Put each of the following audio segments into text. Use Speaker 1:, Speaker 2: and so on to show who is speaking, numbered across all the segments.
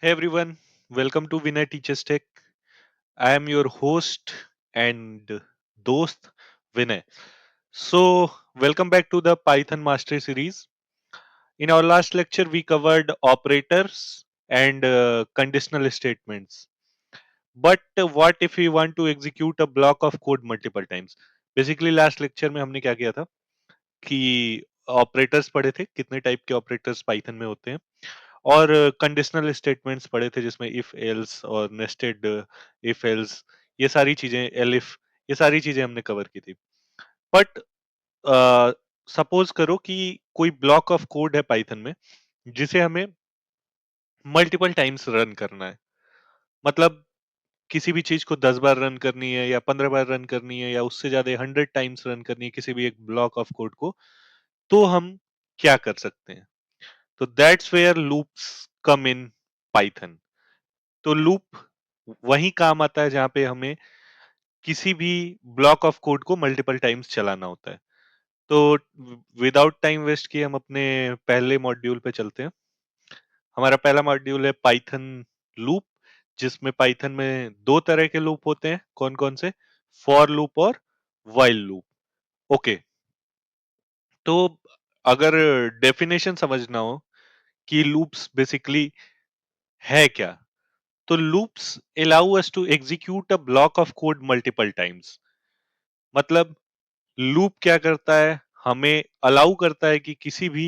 Speaker 1: Hey everyone, welcome to Vinay Teachers Tech. I am your host and dost Vinay. So, welcome back to the Python Mastery series. In our last lecture, we covered operators and conditional statements. But what if we want to execute a block of code multiple times? Basically, last lecture में हमने क्या किया था कि operators पढ़े थे, कितने type के ऑपरेटर्स पाइथन में होते हैं और कंडीशनल स्टेटमेंट्स पढ़े थे जिसमें इफ एल्स और नेस्टेड इफ एल्स ये सारी चीजें एलिफ ये सारी चीजें हमने कवर की थी बट सपोज करो कि कोई ब्लॉक ऑफ कोड है पाइथन में जिसे हमें मल्टीपल टाइम्स रन करना है मतलब किसी भी चीज को 10 बार रन करनी है या 15 बार रन करनी है या उससे ज्यादा 100 टाइम्स रन करनी है किसी भी एक ब्लॉक ऑफ कोड को तो हम क्या कर सकते हैं तो that's where loops come in Python तो लूप वही काम आता है जहां पे हमें किसी भी ब्लॉक ऑफ कोड को मल्टीपल टाइम्स चलाना होता है तो विदाउट टाइम वेस्ट किए हम अपने पहले मॉड्यूल पे चलते हैं हमारा पहला मॉड्यूल है पाइथन लूप जिसमें पाइथन में दो तरह के लूप होते हैं कौन कौन से फॉर लूप और व्हाइल लूप ओके तो अगर डेफिनेशन समझना हो कि लूप्स बेसिकली है क्या तो loops allow us to execute a block of code multiple times मतलब लूप क्या करता है हमें अलाउ करता है कि किसी भी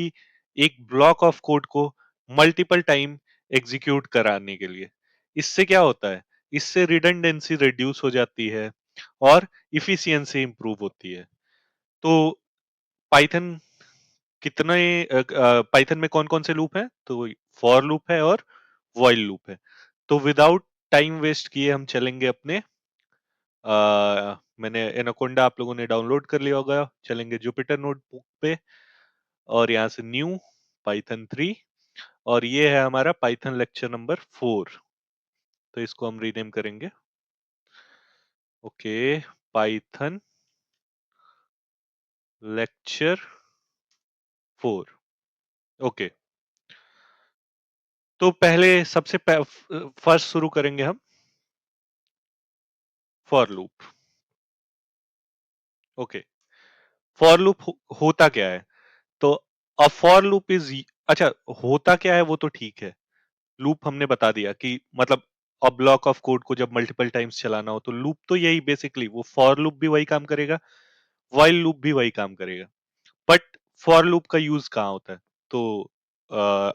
Speaker 1: एक ब्लॉक ऑफ कोड को मल्टीपल टाइम एग्जीक्यूट कराने के लिए इससे क्या होता है इससे रिडंडेंसी रिड्यूस हो जाती है और इफिशियंसी इंप्रूव होती है तो पाइथन कितने पाइथन में कौन कौन से लूप हैं तो फॉर लूप है और व्हाइल लूप है तो विदाउट टाइम वेस्ट किए हम चलेंगे अपने मैंने एनाकोंडा आप लोगों ने डाउनलोड कर लिया होगा चलेंगे जुपिटर नोटबुक पे और यहाँ से न्यू पाइथन 3 और ये है हमारा पाइथन लेक्चर नंबर 4 तो इसको हम रीनेम करेंगे ओके पाइथन लेक्चर 4 ओके तो पहले सबसे फर्स्ट शुरू करेंगे हम for loop okay for loop होता क्या है तो अ फॉर लूप इज अच्छा होता क्या है वो तो ठीक है लूप हमने बता दिया कि मतलब अ ब्लॉक ऑफ कोड को जब मल्टीपल टाइम्स चलाना हो तो लूप तो यही बेसिकली वो फॉर लूप भी वही काम करेगा व्हाइल लूप भी वही काम करेगा बट फॉर लूप का यूज कहाँ होता है तो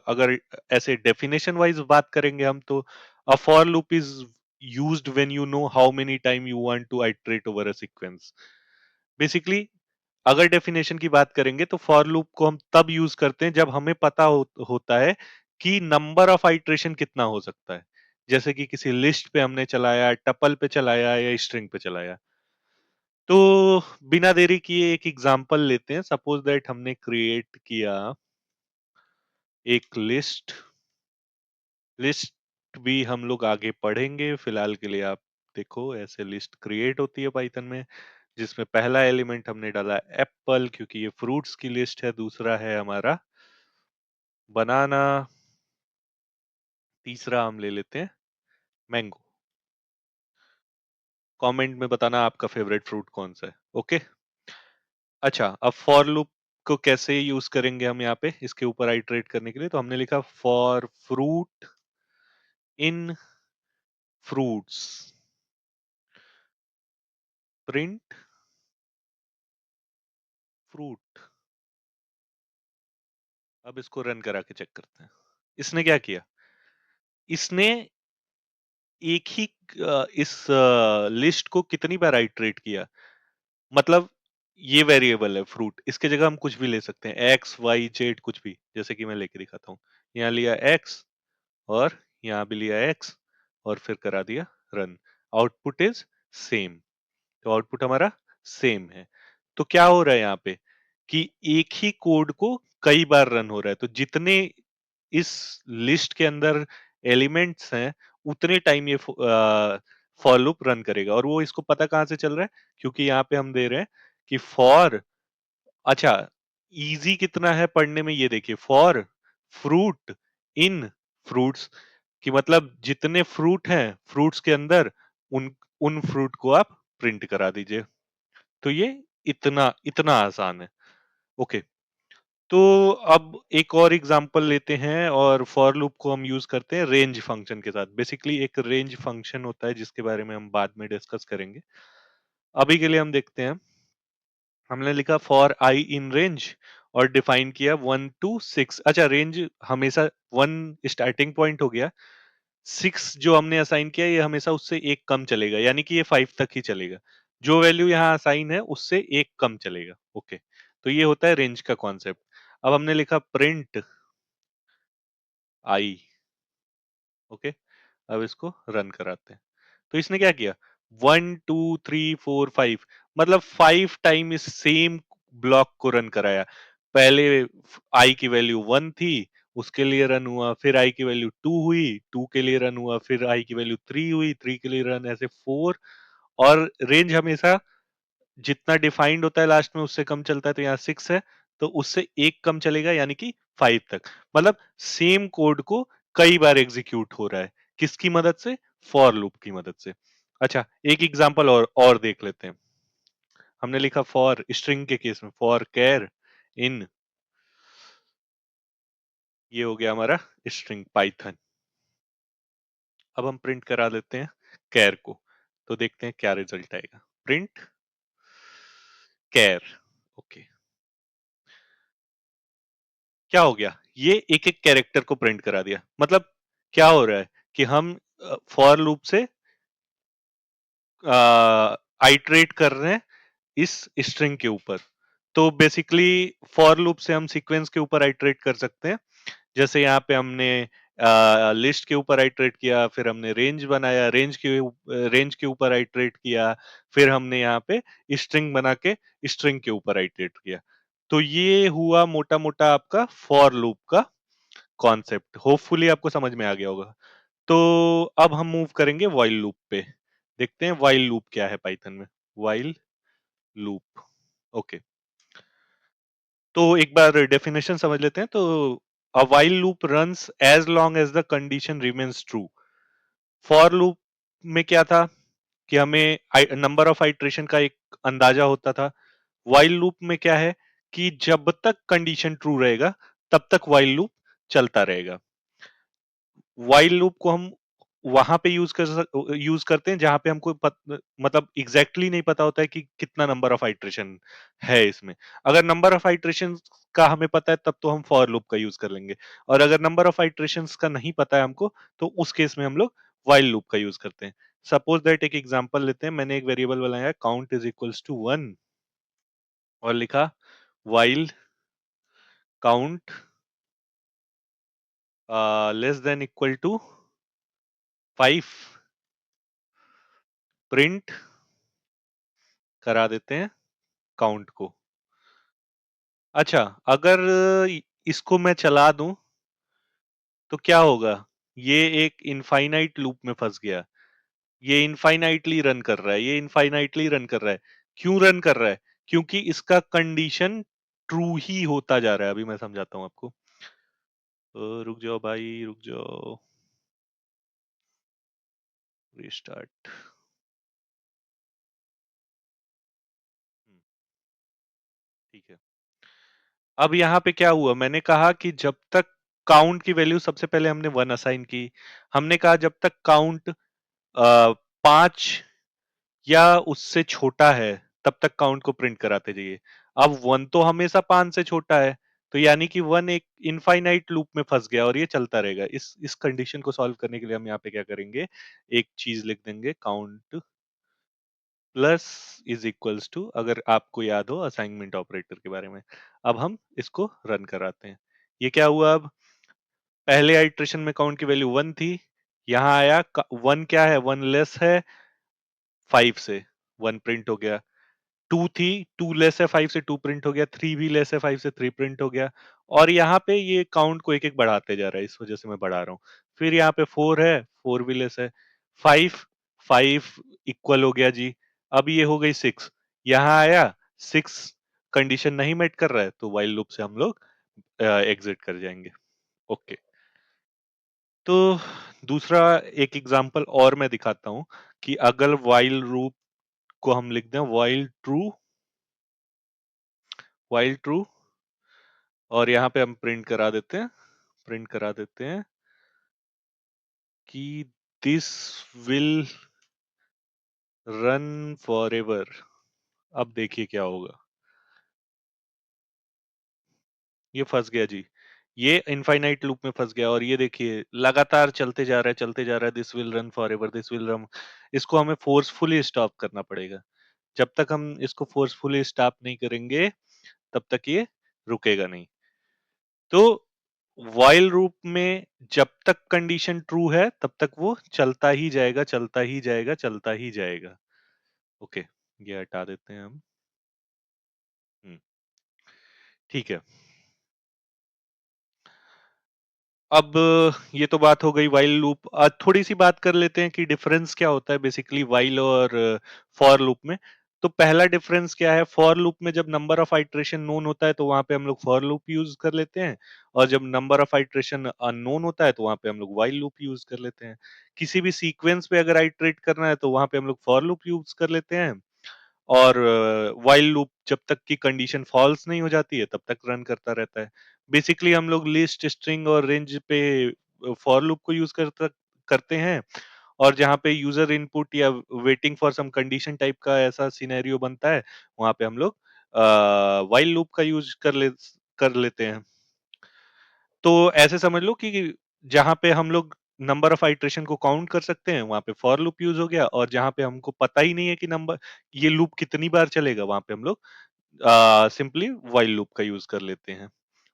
Speaker 1: अगर ऐसे डेफिनेशन वाइज बात करेंगे हम तो a for loop is used when you know how many time you want to iterate over a sequence basically अगर डेफिनेशन की बात करेंगे तो फॉर लूप को हम तब यूज करते हैं जब हमें पता होता है कि नंबर ऑफ आइट्रेशन कितना हो सकता है जैसे कि किसी लिस्ट पे हमने चलाया टपल पे चलाया या स्ट्रिंग पे चलाया तो बिना देरी किए एक एग्जांपल लेते हैं सपोज दैट हमने क्रिएट किया एक लिस्ट लिस्ट भी हम लोग आगे पढ़ेंगे फिलहाल के लिए आप देखो ऐसे लिस्ट क्रिएट होती है पाइथन में जिसमें पहला एलिमेंट हमने डाला एप्पल क्योंकि ये फ्रूट्स की लिस्ट है दूसरा है हमारा बनाना तीसरा हम ले लेते हैं मैंगो कमेंट में बताना आपका फेवरेट फ्रूट कौन सा है ओके अच्छा अब फॉर लूप को कैसे यूज करेंगे हम यहाँ पे इसके ऊपर आइटरेट करने के लिए तो हमने लिखा for fruit in fruits print fruit अब इसको रन करा के चेक करते हैं इसने क्या किया इसने एक ही इस लिस्ट को कितनी बार आइटरेट किया मतलब ये वेरिएबल है फ्रूट इसके जगह हम कुछ भी ले सकते हैं एक्स वाई जेड कुछ भी जैसे कि मैं लेके दिखाता हूँ यहाँ लिया एक्स और यहाँ भी लिया एक्स और फिर करा दिया रन आउटपुट इज सेम तो आउटपुट हमारा सेम है तो क्या हो रहा है यहाँ पे कि एक ही कोड को कई बार रन हो रहा है तो जितने इस लिस्ट के अंदर एलिमेंट्स हैं उतने टाइम ये फॉर लूप रन करेगा और वो इसको पता कहाँ से चल रहा है क्योंकि यहाँ पे हम दे रहे हैं कि फॉर अच्छा इजी कितना है पढ़ने में ये देखिए फॉर फ्रूट इन फ्रूट्स कि मतलब जितने फ्रूट हैं, फ्रूट्स के अंदर उन उन फ्रूट को आप प्रिंट करा दीजिए। तो ये इतना इतना आसान है। ओके, तो अब एक और एग्जांपल लेते हैं और फॉर लूप को हम यूज करते हैं रेंज फंक्शन के साथ। बेसिकली एक रेंज फंक्शन होता है जिसके बारे में हम बाद में डिस्कस करेंगे। अभी के लिए हम देखते हैं, हमने लिखा फॉर आई इन रेंज और डिफाइन किया 1 to 6। अच्छा, रेंज हमेशा 1 स्टार्टिंग पॉइंट हो गया, 6 जो हमने असाइन किया ये हमेशा उससे एक कम चलेगा, यानी कि ये 5 तक ही चलेगा। जो वैल्यू यहाँ असाइन है उससे एक कम चलेगा। ओके, तो ये होता है रेंज का कॉन्सेप्ट। अब हमने लिखा प्रिंट आई। ओके, अब इसको रन कराते हैं। तो इसने क्या किया, 1 2 3 4 5, मतलब 5 टाइम इस सेम ब्लॉक को रन कराया। पहले आई की वैल्यू 1 थी, उसके लिए रन हुआ, फिर आई की वैल्यू 2 हुई, 2 के लिए रन हुआ, फिर आई की वैल्यू 3 हुई, 3 के लिए रन, ऐसे 4। और रेंज हमेशा जितना डिफाइंड होता है लास्ट में उससे कम चलता है, तो यहाँ 6 है, तो उससे एक कम चलेगा यानी कि 5 तक। मतलब सेम कोड को कई बार एग्जीक्यूट हो रहा है, किसकी मदद से, फॉर लूप की मदद से। अच्छा, एक एग्जांपल और देख लेते हैं। हमने लिखा फॉर स्ट्रिंग के केस में फॉर कैर इन, ये हो गया हमारा स्ट्रिंग पाइथन। अब हम प्रिंट करा देते हैं कैर को, तो देखते हैं क्या रिजल्ट आएगा। प्रिंट कैर। ओके, क्या हो गया, ये एक एक कैरेक्टर को प्रिंट करा दिया। मतलब क्या हो रहा है कि हम फॉर लूप से आइटरेट कर रहे हैं इस स्ट्रिंग के ऊपर। तो बेसिकली फॉर लूप से हम सीक्वेंस के ऊपर आइटरेट कर सकते हैं। जैसे यहाँ पे हमने लिस्ट के ऊपर आइटरेट किया, फिर हमने रेंज बनाया, रेंज के ऊपर आइटरेट किया, फिर हमने यहाँ पे स्ट्रिंग बना के स्ट्रिंग के ऊपर आइटरेट किया। तो ये हुआ मोटा मोटा आपका फॉर लूप का कॉन्सेप्ट। होपफुली आपको समझ में आ गया होगा। तो अब हम मूव करेंगे व्हाइल लूप पे। देखते हैं व्हाइल लूप क्या है पाइथन में। While loop. ओके, तो एक बार डेफिनेशन समझ लेते हैं। तो a while loop runs as long as the condition remains true. For loop में क्या था कि हमें नंबर ऑफ आइट्रेशन का एक अंदाजा होता था। व्हाइल लूप में क्या है कि जब तक कंडीशन ट्रू रहेगा तब तक व्हाइल लूप चलता रहेगा। व्हाइल लूप को हम वहां पे यूज करते हैं जहां पे हमको मतलब एग्जैक्टली नहीं पता होता है कि कितना नंबर ऑफ आइट्रेशन है इसमें। अगर नंबर ऑफ आइट्रेशन का हमें पता है तब तो हम फॉर लूप का यूज कर लेंगे, और अगर नंबर ऑफ आइट्रेशन का नहीं पता है हमको तो उस केस में हम लोग व्हाइल लूप का यूज करते हैं। सपोज दैट एक एग्जांपल लेते हैं। मैंने एक वेरिएबल बनाया काउंट इज इक्वल्स टू 1 और लिखा while count less than equal to 5, print करा देते हैं काउंट को। अच्छा, अगर इसको मैं चला दूं तो क्या होगा, ये एक इनफाइनाइट लूप में फंस गया। ये इनफाइनाइटली रन कर रहा है, ये इनफाइनाइटली रन कर रहा है। क्यों रन कर रहा है, क्योंकि इसका कंडीशन ट्रू ही होता जा रहा है। अभी मैं समझाता हूं आपको। रुक जाओ भाई, रुक जाओ, रिस्टार्ट। ठीक है, अब यहाँ पे क्या हुआ, मैंने कहा कि जब तक काउंट की वैल्यू, सबसे पहले हमने 1 असाइन की। हमने कहा जब तक काउंट 5 या उससे छोटा है तब तक काउंट को प्रिंट कराते जाइए। अब 1 तो हमेशा 5 से छोटा है, तो यानी कि 1 एक इनफाइनाइट लूप में फंस गया और ये चलता रहेगा। इस कंडीशन को सॉल्व करने के लिए हम यहाँ पे क्या करेंगे, एक चीज लिख देंगे, count plus is equals to, अगर आपको याद हो असाइनमेंट ऑपरेटर के बारे में। अब हम इसको रन कराते हैं। ये क्या हुआ, अब पहले आइट्रेशन में काउंट की वैल्यू 1 थी, यहाँ आया 1 क्या है, 1 लेस है 5 से, 1 प्रिंट हो गया। 2 थी, 2 लेस है 5 से, 2 प्रिंट हो गया। 3 भी लेस है 5 से, 3 प्रिंट हो गया। और यहाँ पे ये काउंट को एक एक बढ़ाते जा रहा है, इस वजह से मैं बढ़ा रहा हूँ। फिर यहाँ पे 4 है, 4 भी लेस है 5, 5 इक्वल हो गया जी। अब ये हो गई 6, यहाँ आया 6, कंडीशन नहीं मेट कर रहा है तो व्हाइल लूप से हम लोग एग्जिट कर जाएंगे। ओके, तो दूसरा एक एग्जांपल और मैं दिखाता हूँ कि अगर while लूप को हम लिख दें while true और यहाँ पे हम प्रिंट करा देते हैं कि दिस विल रन फॉरएवर। अब देखिए क्या होगा। ये फंस गया जी। ये इनफाइनाइट लूप में फंस गया और ये देखिए लगातार चलते जा रहा है, this will run forever, this will run. इसको हमें फोर्सफुली स्टॉप करना पड़ेगा। जब तक हम इसको फोर्सफुली स्टॉप नहीं करेंगे तब तक ये रुकेगा नहीं। तो while लूप में जब तक कंडीशन ट्रू है तब तक वो चलता ही जाएगा, चलता ही जाएगा, चलता ही जाएगा। ओके, ये हटा देते हैं हम। हम्म, ठीक है। अब ये तो बात हो गई while लूप। थोड़ी सी बात कर लेते हैं कि डिफरेंस क्या होता है बेसिकली while और फॉर लूप में। तो पहला डिफरेंस क्या है, फॉर लूप में जब नंबर ऑफ आइट्रेशन नोन होता है तो वहां पे हम लोग फॉर लूप यूज कर लेते हैं, और जब नंबर ऑफ आइट्रेशन अननोन होता है तो वहां पे हम लोग while लूप यूज कर लेते हैं। किसी भी सीक्वेंस पे अगर आइट्रेट करना है तो वहां पे हम लोग फॉर लूप यूज कर लेते हैं, और व्हाइल लूप जब तक की कंडीशन फॉल्स नहीं हो जाती है तब तक रन करता रहता है। बेसिकली हम लोग लिस्ट, स्ट्रिंग और रेंज पे फॉर लूप को यूज करते हैं, और जहाँ पे यूजर इनपुट या waiting for some condition type का ऐसा सिनेरियो बनता है वहां पे हम लोग व्हाइल लूप का यूज कर लेते हैं। तो ऐसे समझ लो कि जहां पे हम लोग नंबर ऑफ आइट्रेशन को काउंट कर सकते हैं वहां पे फॉर लूप यूज हो गया, और जहां पे हमको पता ही नहीं है कि नंबर ये लूप कितनी बार चलेगा वहां पे हम लोग सिंपली व्हाइल लूप का यूज कर लेते हैं।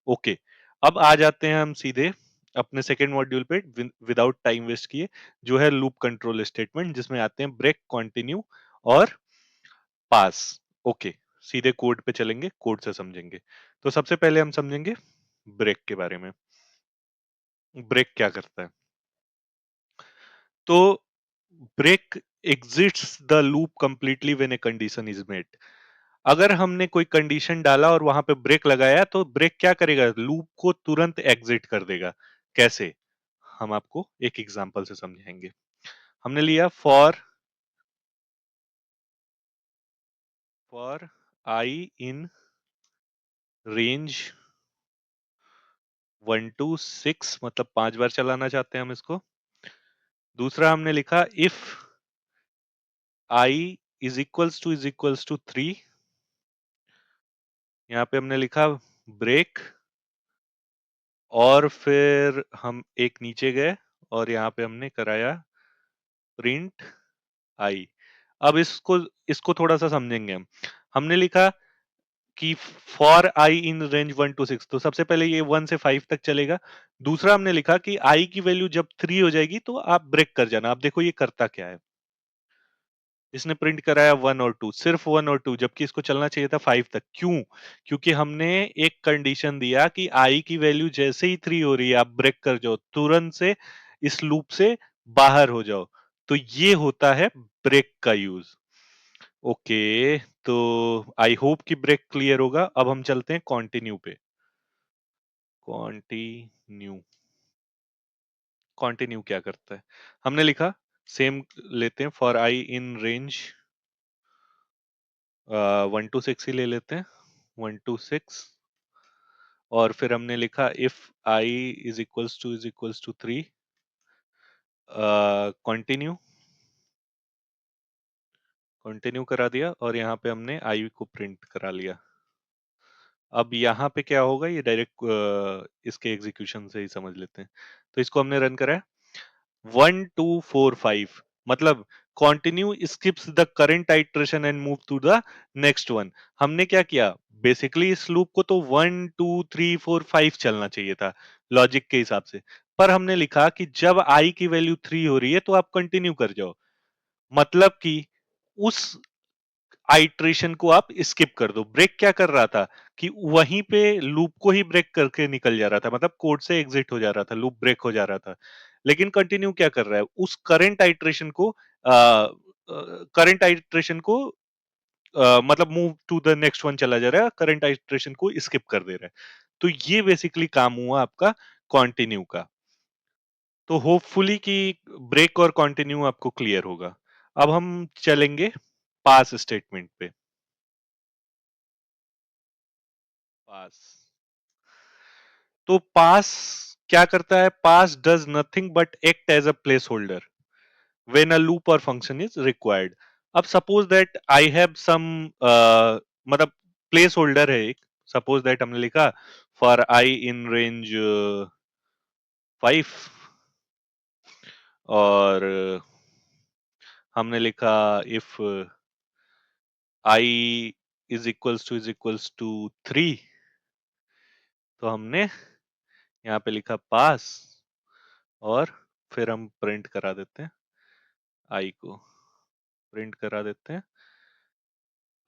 Speaker 1: ओके, अब आ जाते हैं हम सीधे अपने सेकेंड मॉड्यूल पे विदाउट टाइम वेस्ट किए, जो है लूप कंट्रोल स्टेटमेंट, जिसमें आते हैं ब्रेक, कंटिन्यू और पास। ओके, सीधे कोड पे चलेंगे, कोड से समझेंगे। तो सबसे पहले हम समझेंगे ब्रेक के बारे में। ब्रेक क्या करता है? तो break exits the loop completely when a condition is met. अगर हमने कोई कंडीशन डाला और वहां पे ब्रेक लगाया तो ब्रेक क्या करेगा, लूप को तुरंत एग्जिट कर देगा। कैसे, हम आपको एक एग्जांपल से समझाएंगे। हमने लिया for I in range 1 to 6, मतलब 5 बार चलाना चाहते हैं हम इसको। दूसरा हमने लिखा if i is equals to 3, यहाँ पे हमने लिखा ब्रेक, और फिर हम एक नीचे गए और यहाँ पे हमने कराया प्रिंट आई। अब इसको इसको थोड़ा सा समझेंगे हम। हमने लिखा कि for I in range 1 to 6, तो सबसे पहले ये 1 से 5 तक चलेगा। दूसरा हमने लिखा कि आई की वैल्यू जब 3 हो जाएगी तो आप ब्रेक कर जाना। आप देखो ये करता क्या है, इसने प्रिंट कराया 1 और 2, सिर्फ 1 और 2, जबकि इसको चलना चाहिए था 5 तक। क्यों? क्योंकि हमने एक कंडीशन दिया कि आई की वैल्यू जैसे ही 3 हो रही है आप ब्रेक कर जाओ, तुरंत से इस लूप से बाहर हो जाओ। तो ये होता है ब्रेक का यूज। ओके, तो आई होप कि ब्रेक क्लियर होगा। अब हम चलते हैं कॉन्टिन्यू पे। कॉन्टिन्यू, कॉन्टिन्यू क्या करता है? हमने लिखा सेम लेते हैं, for I in range 1 to 6 ही ले लेते हैं, 1 to 6। और फिर हमने लिखा if i is equals to 3, continue, continue करा दिया, और यहाँ पे हमने आई को प्रिंट करा लिया। अब यहाँ पे क्या होगा, ये डायरेक्ट इसके एग्जीक्यूशन से ही समझ लेते हैं। तो इसको हमने रन करा 1 2 4 5, मतलब continue skips the current iteration and move to the next one. हमने क्या किया, बेसिकली इस लूप को तो 1 2 3 4 5 चलना चाहिए था लॉजिक के हिसाब से, पर हमने लिखा कि जब आई की वैल्यू 3 हो रही है तो आप कंटिन्यू कर जाओ। मतलब कि उस आइट्रेशन को आप स्किप कर दो। ब्रेक क्या कर रहा था कि वहीं पे लूप को ही ब्रेक करके निकल जा रहा था, मतलब कोड से एग्जिट हो जा रहा था, लूप ब्रेक हो जा रहा था। लेकिन कंटिन्यू क्या कर रहा है, उस करंट आइट्रेशन को मतलब move to the next one चला जा रहा है, करंट आइट्रेशन को स्किप कर दे रहा है। तो ये बेसिकली काम हुआ आपका कंटिन्यू का। तो होपफुली कि ब्रेक और कंटिन्यू आपको क्लियर होगा। अब हम चलेंगे पास स्टेटमेंट पे। पास, तो पास क्या करता है? Pass does nothing but act as a place holder when a loop or function is required. अब suppose that I have some, मतलब प्लेस होल्डर है एक। सपोज दैट हमने लिखा फॉर आई इन रेंज 5, और हमने लिखा if i is equals to 3, तो हमने यहाँ पे लिखा पास, और फिर हम प्रिंट करा देते हैं आई को, प्रिंट करा देते हैं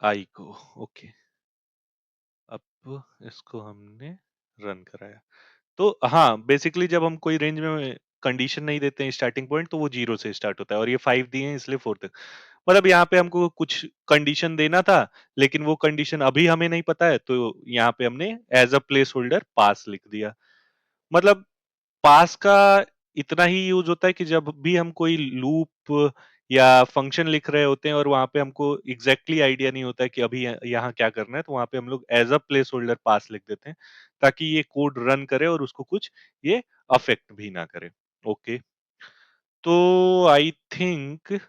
Speaker 1: आई को। ओके, अब इसको हमने रन कराया। तो हाँ, बेसिकली जब हम कोई रेंज में कंडीशन नहीं देते हैं स्टार्टिंग पॉइंट, तो वो 0 से स्टार्ट होता है, और ये 5 दिए हैं इसलिए 4 तक। मतलब यहाँ पे हमको कुछ कंडीशन देना था, लेकिन वो कंडीशन अभी हमें नहीं पता है, तो यहाँ पे हमने एज अ प्लेस होल्डर पास लिख दिया। मतलब पास का इतना ही यूज होता है कि जब भी हम कोई लूप या फंक्शन लिख रहे होते हैं और वहां पे हमको एग्जैक्टली आइडिया नहीं होता है कि अभी यहाँ क्या करना है, तो वहां पे हम लोग एज अ प्लेस होल्डर पास लिख देते हैं, ताकि ये कोड रन करे और उसको कुछ ये अफेक्ट भी ना करे। ओके, तो आई थिंक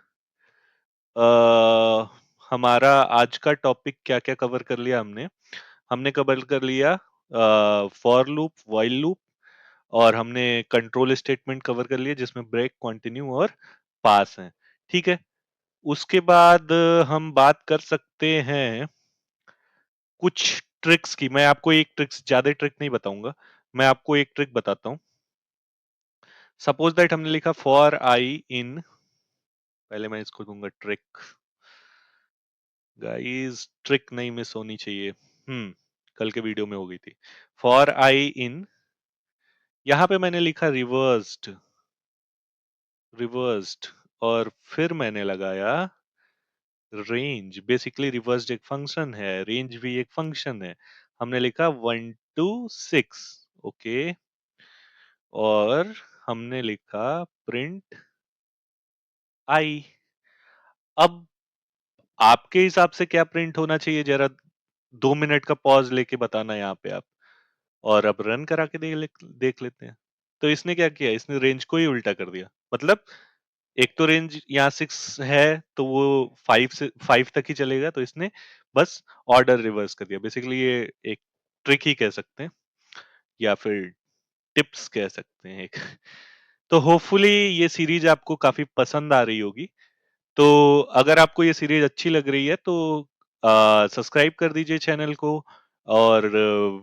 Speaker 1: हमारा आज का टॉपिक क्या क्या कवर कर लिया हमने। हमने कवर कर लिया फॉर लूप, व्हाइल लूप, और हमने कंट्रोल स्टेटमेंट कवर कर लिया जिसमें ब्रेक, कंटिन्यू और पास है। ठीक है, उसके बाद हम बात कर सकते हैं कुछ ट्रिक्स की। मैं आपको एक ट्रिक्स, ज्यादा ट्रिक नहीं बताऊंगा, मैं आपको एक ट्रिक बताता हूँ। सपोज दैट हमने लिखा फॉर आई इन, पहले मैं इसको दूंगा ट्रिक। गाइस, ट्रिक नहीं मिस होनी चाहिए। कल के वीडियो में हो गई थी। फॉर आई इन, यहाँ पे मैंने लिखा रिवर्स्ड, रिवर्स्ड, और फिर मैंने लगाया रेंज। बेसिकली रिवर्स्ड एक फंक्शन है, रेंज भी एक फंक्शन है। हमने लिखा 1 to 6। ओके, और हमने लिखा प्रिंट आई। अब आपके हिसाब से क्या प्रिंट होना चाहिए, जरा 2 मिनट का पॉज लेके बताना यहाँ पे आप, और अब रन करा के देख लेते हैं। तो इसने क्या किया, इसने रेंज को ही उल्टा कर दिया। मतलब एक तो रेंज यहाँ 6 है, तो वो 5 तक ही चलेगा, तो इसने बस ऑर्डर रिवर्स कर दिया। बेसिकली ये एक ट्रिक ही कह सकते हैं, या फिर टिप्स कह सकते हैं एक। तो होपफुली ये सीरीज आपको काफी पसंद आ रही होगी। तो अगर आपको ये सीरीज अच्छी लग रही है, तो सब्सक्राइब कर दीजिए चैनल को, और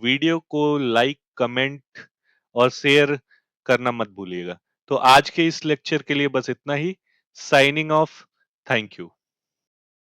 Speaker 1: वीडियो को लाइक, कमेंट और शेयर करना मत भूलिएगा। तो आज के इस लेक्चर के लिए बस इतना ही। Signing off. Thank you.